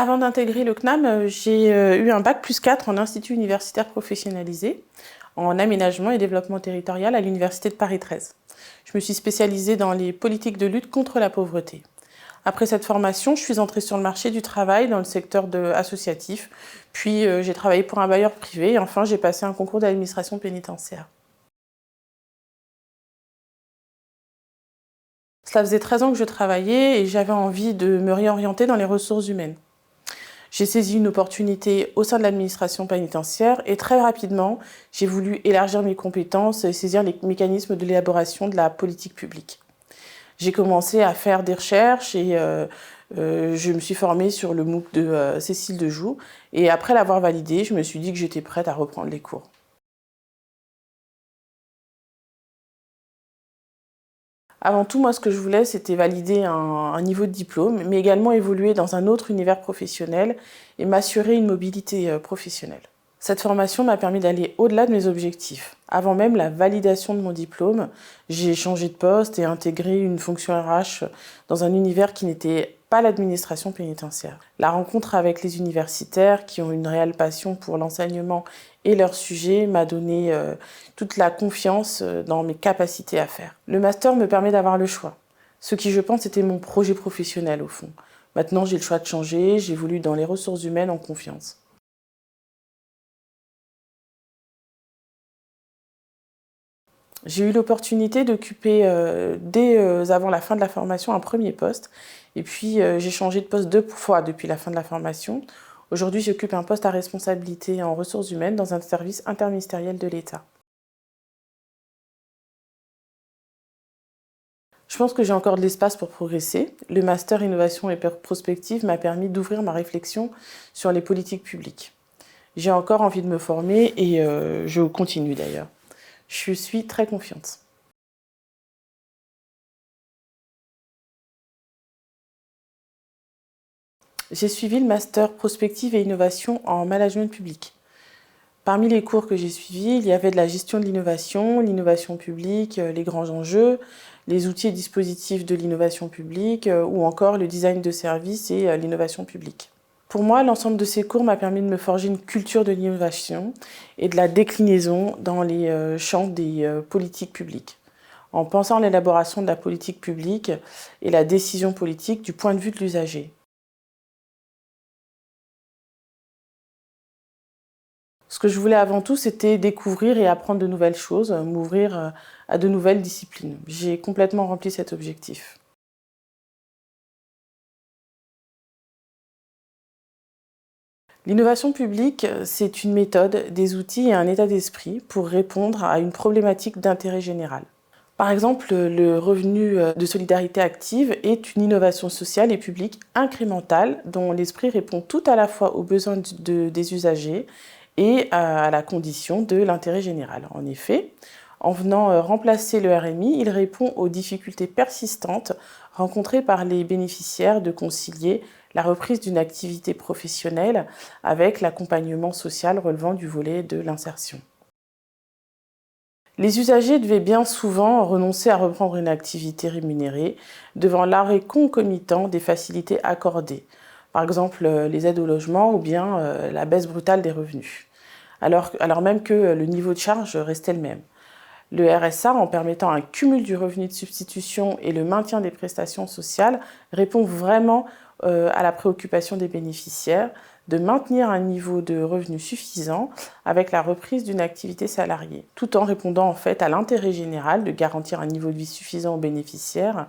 Avant d'intégrer le CNAM, j'ai eu un bac+4 en institut universitaire professionnalisé en aménagement et développement territorial à l'université de Paris 13. Je me suis spécialisée dans les politiques de lutte contre la pauvreté. Après cette formation, je suis entrée sur le marché du travail dans le secteur associatif, puis j'ai travaillé pour un bailleur privé et enfin j'ai passé un concours d'administration pénitentiaire. Cela faisait 13 ans que je travaillais et j'avais envie de me réorienter dans les ressources humaines. J'ai saisi une opportunité au sein de l'administration pénitentiaire et très rapidement, j'ai voulu élargir mes compétences et saisir les mécanismes de l'élaboration de la politique publique. J'ai commencé à faire des recherches et je me suis formée sur le MOOC de Cécile Dejoux. Et après l'avoir validé, je me suis dit que j'étais prête à reprendre les cours. Avant tout, moi, ce que je voulais, c'était valider un niveau de diplôme, mais également évoluer dans un autre univers professionnel et m'assurer une mobilité professionnelle. Cette formation m'a permis d'aller au-delà de mes objectifs. Avant même la validation de mon diplôme, j'ai changé de poste et intégré une fonction RH dans un univers qui n'était pas l'administration pénitentiaire. La rencontre avec les universitaires qui ont une réelle passion pour l'enseignement et leur sujet m'a donné toute la confiance dans mes capacités à faire. Le master me permet d'avoir le choix. Ce qui, je pense, était mon projet professionnel au fond. Maintenant, j'ai le choix de changer, j'évolue dans les ressources humaines en confiance. J'ai eu l'opportunité d'occuper dès avant la fin de la formation un premier poste. Et puis j'ai changé de poste 2 fois depuis la fin de la formation. Aujourd'hui, j'occupe un poste à responsabilité en ressources humaines dans un service interministériel de l'État. Je pense que j'ai encore de l'espace pour progresser. Le master innovation et prospective m'a permis d'ouvrir ma réflexion sur les politiques publiques. J'ai encore envie de me former et je continue d'ailleurs. Je suis très confiante. J'ai suivi le master prospective et innovation en management public. Parmi les cours que j'ai suivis, il y avait de la gestion de l'innovation publique, les grands enjeux, les outils et dispositifs de l'innovation publique ou encore le design de services et l'innovation publique. Pour moi, l'ensemble de ces cours m'a permis de me forger une culture de l'innovation et de la déclinaison dans les champs des politiques publiques, en pensant à l'élaboration de la politique publique et la décision politique du point de vue de l'usager. Ce que je voulais avant tout, c'était découvrir et apprendre de nouvelles choses, m'ouvrir à de nouvelles disciplines. J'ai complètement rempli cet objectif. L'innovation publique, c'est une méthode, des outils et un état d'esprit pour répondre à une problématique d'intérêt général. Par exemple, le revenu de solidarité active est une innovation sociale et publique incrémentale dont l'esprit répond tout à la fois aux besoins des usagers et à la condition de l'intérêt général. En effet, en venant remplacer le RMI, il répond aux difficultés persistantes rencontrées par les bénéficiaires de concilier la reprise d'une activité professionnelle avec l'accompagnement social relevant du volet de l'insertion. Les usagers devaient bien souvent renoncer à reprendre une activité rémunérée devant l'arrêt concomitant des facilités accordées, par exemple les aides au logement ou bien la baisse brutale des revenus, alors même que le niveau de charge restait le même. Le RSA, en permettant un cumul du revenu de substitution et le maintien des prestations sociales, répond vraiment à la préoccupation des bénéficiaires de maintenir un niveau de revenu suffisant avec la reprise d'une activité salariée, tout en répondant en fait à l'intérêt général de garantir un niveau de vie suffisant aux bénéficiaires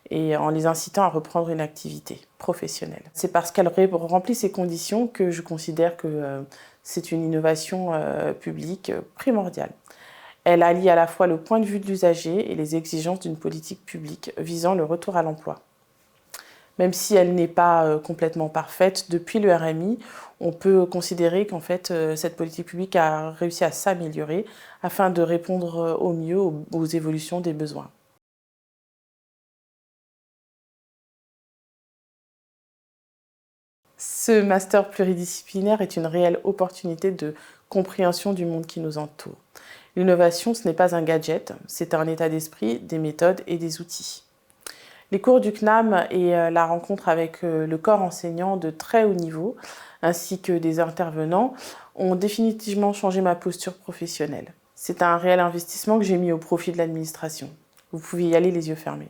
et en les incitant à reprendre une activité professionnelle. C'est parce qu'elle remplit ces conditions que je considère que c'est une innovation publique primordiale. Elle allie à la fois le point de vue de l'usager et les exigences d'une politique publique visant le retour à l'emploi. Même si elle n'est pas complètement parfaite, depuis le RMI, on peut considérer qu'en fait, cette politique publique a réussi à s'améliorer afin de répondre au mieux aux évolutions des besoins. Ce master pluridisciplinaire est une réelle opportunité de compréhension du monde qui nous entoure. L'innovation, ce n'est pas un gadget, c'est un état d'esprit, des méthodes et des outils. Les cours du CNAM et la rencontre avec le corps enseignant de très haut niveau, ainsi que des intervenants, ont définitivement changé ma posture professionnelle. C'est un réel investissement que j'ai mis au profit de l'administration. Vous pouvez y aller les yeux fermés.